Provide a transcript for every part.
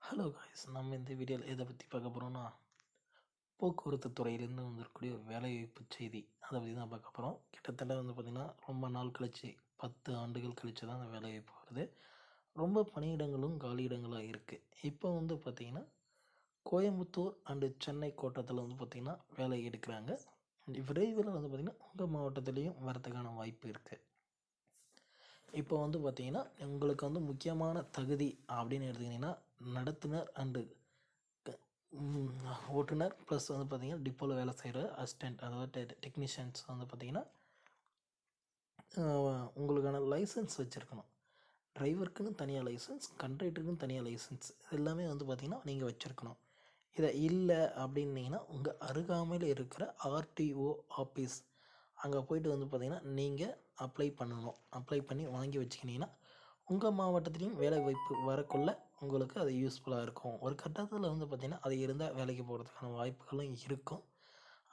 Hello guys, நம்ம இந்த வீடியோவில் எதை பற்றி பார்க்க போகிறோம்னா, போக்குவரத்து துறையிலேருந்து வந்திருக்கக்கூடிய வேலைவாய்ப்பு செய்தி அதை பற்றி தான் பார்க்க போகிறோம். கிட்டத்தட்ட பார்த்திங்கன்னா ரொம்ப நாள் கழிச்சு 10 ஆண்டுகள் கழிச்சு தான் அந்த வேலைவாய்ப்பு வருது. ரொம்ப பணியிடங்களும் காலியிடங்களாக இருக்குது. இப்போ பார்த்திங்கன்னா கோயம்புத்தூர் அண்டு சென்னை கோட்டத்தில் பார்த்திங்கன்னா வேலை எடுக்கிறாங்க. விரைவில் பார்த்திங்கன்னா உங்கள் மாவட்டத்துலேயும் வரதுக்கான வாய்ப்பு இருக்குது. இப்போ பார்த்திங்கன்னா உங்களுக்கு முக்கியமான தகுதி அப்படின்னு எடுத்துக்கிட்டிங்கன்னா நடத்துனர் அண்டு ஓட்டுநர் ப்ளஸ் பார்த்திங்கன்னா டிப்போவில் வேலை செய்கிற அசிஸ்டண்ட், அதாவது டெக்னீஷியன்ஸ் பார்த்திங்கன்னா உங்களுக்கான லைசன்ஸ் வச்சுருக்கணும். டிரைவருக்குன்னு தனியாக லைசன்ஸ், கண்ட்ரைக்டருக்குன்னு தனியாக லைசன்ஸ், எல்லாமே பார்த்திங்கன்னா நீங்கள் வச்சுருக்கணும். இதை இல்லை அப்படின்னீங்கன்னா உங்கள் அருகாமையில் இருக்கிற ஆர்டிஓ ஆஃபீஸ் அங்கே போய்ட்டு பார்த்திங்கன்னா நீங்கள் அப்ளை பண்ணணும். அப்ளை பண்ணி வாங்கி வச்சுக்கினீங்கன்னா உங்கள் மாவட்டத்துலேயும் வேலை வாய்ப்பு வரக்குள்ள உங்களுக்கு அது யூஸ்ஃபுல்லாக இருக்கும். ஒரு கட்டத்தில் பார்த்திங்கன்னா அது இருந்தால் வேலைக்கு போகிறதுக்கான வாய்ப்புகளும் இருக்கும்.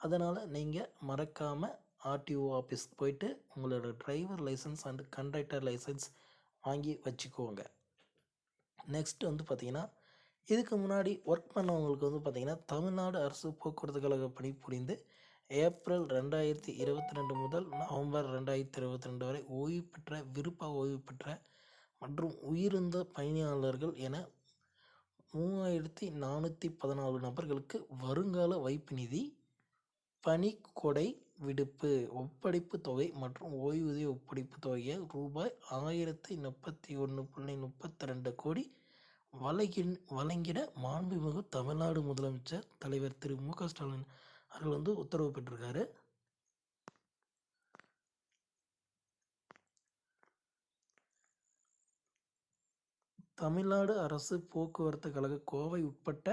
அதனால் நீங்கள் மறக்காமல் ஆர்டிஓ ஆஃபீஸ்க்கு போய்ட்டு உங்களோட driver licence and conductor licence வாங்கி வச்சுக்கோங்க. நெக்ஸ்ட் பார்த்திங்கன்னா இதுக்கு முன்னாடி ஒர்க் பண்ணவங்களுக்கு பார்த்திங்கன்னா தமிழ்நாடு அரசு போக்குவரத்து கழக பணிபுரிந்து ஏப்ரல் 2022 முதல் நவம்பர் 2022 வரை ஓய்வு பெற்ற, விருப்ப ஓய்வு பெற்ற மற்றும் உயிரிழந்த பயணியாளர்கள் என 3414 நபர்களுக்கு வருங்கால வைப்பு நிதி, பணிக்கொடை விடுப்பு ஒப்படைப்பு தொகை மற்றும் ஓய்வூதிய ஒப்படைப்பு தொகையை ரூபாய் 1031.32 கோடி வழங்கிட மாண்புமிகு தமிழ்நாடு முதலமைச்சர் தலைவர் திரு மு.க. ஸ்டாலின் அவர்கள் உத்தரவு பெற்றிருக்காரு. தமிழ்நாடு அரசு போக்குவரத்து கழக கோவை உட்பட்ட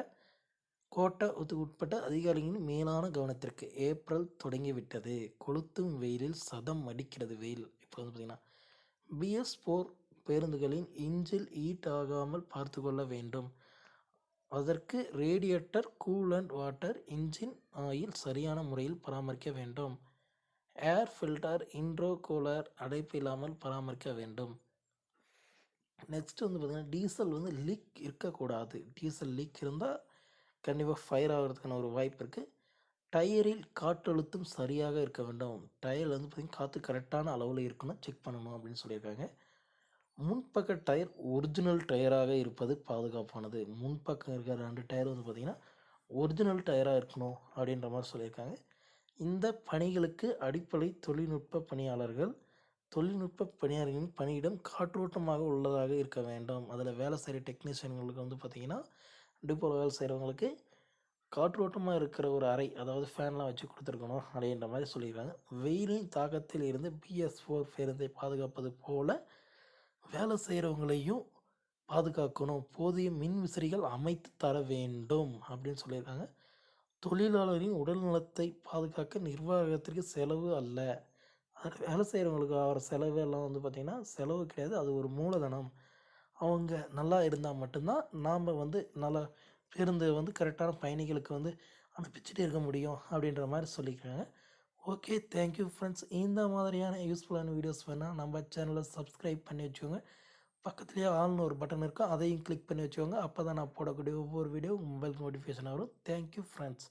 அதிகாரிகளின் மேலான கவனத்திற்கு ஏப்ரல் தொடங்கிவிட்டது. கொளுத்தும் வெயிலில் சதம் அடிக்கிறது வெயில். இப்போ பார்த்திங்கன்னா BS4 பேருந்துகளின் இன்ஜின் ஹீட் ஆகாமல் பார்த்து கொள்ள வேண்டும். அதற்கு radiator, coolant water, engine oil சரியான முறையில் பராமரிக்க வேண்டும். ஏர் ஃபில்டர், இன்டர்கூலர் அடைப்பு இல்லாமல் பராமரிக்க வேண்டும். நெக்ஸ்ட் பார்த்திங்கன்னா டீசல் லீக் இருக்கக்கூடாது. டீசல் லீக் இருந்தால் கண்டிப்பாக ஃபயர் ஆகிறதுக்கான ஒரு வாய்ப்பு இருக்குது. டயரில் காற்றழுத்தம் சரியாக இருக்க வேண்டும். டயர் பார்த்திங்கன்னா காற்று கரெக்டான அளவில் இருக்கணும், செக் பண்ணணும் அப்படின்னு சொல்லியிருக்காங்க. முன்பக்க டயர் ஒரிஜினல் டயராக இருப்பது பாதுகாப்பானது. முன்பக்கம் இருக்கிற 2 டயர் பார்த்திங்கன்னா ஒரிஜினல் டயராக இருக்கணும் அப்படின்ற மாதிரி சொல்லியிருக்காங்க. இந்த பணிகளுக்கு அடிப்படை தொழில்நுட்ப பணியாளர்களின் பணியிடம் காற்றோட்டமாக உள்ளதாக இருக்க வேண்டும். அதில் வேலை செய்கிற டெக்னீஷியன்களுக்கு பார்த்திங்கன்னா டிப்போவில் வேலை செய்கிறவங்களுக்கு காற்றோட்டமாக இருக்கிற ஒரு அறை, அதாவது ஃபேன்லாம் வச்சு கொடுத்துருக்கணும் அப்படின்ற மாதிரி சொல்லியிருக்காங்க. வெயிலின் தாக்கத்தில் இருந்து BS4 பேருந்தை பாதுகாப்பது போல் வேலை செய்கிறவங்களையும் பாதுகாக்கணும். போதிய மின் விசிறிகள் அமைத்து தர வேண்டும் அப்படின்னு சொல்லியிருக்காங்க. தொழிலாளரின் உடல் நலத்தை பாதுகாக்க நிர்வாகத்திற்கு செலவு அல்ல. அதில் வேலை செய்கிறவங்களுக்கு ஆகிற செலவு எல்லாம் பார்த்திங்கன்னா செலவு கிடையாது, அது ஒரு மூலதனம். அவங்க நல்லா இருந்தால் மட்டும்தான் நாம் நல்லா பேருந்து கரெக்டான பயணிகளுக்கு அனுப்பிச்சிட்டே இருக்க முடியும் அப்படின்ற மாதிரி சொல்லிக்கிறாங்க. Okay, thank you friends. இந்த மாதிரியான யூஸ்ஃபுல்லான வீடியோஸ் வேணால் நம்ம சேனலை சப்ஸ்கிரைப் பண்ணி வச்சுக்கோங்க. பக்கத்துலேயே ஆல்னு ஒரு பட்டன் இருக்கும், அதையும் கிளிக் பண்ணி வச்சுக்கோங்க. அப்போ தான் நான் போடக்கூடிய ஒவ்வொரு வீடியோ மொபைல் நோட்டிஃபிகேஷன் வரும். Thank you friends.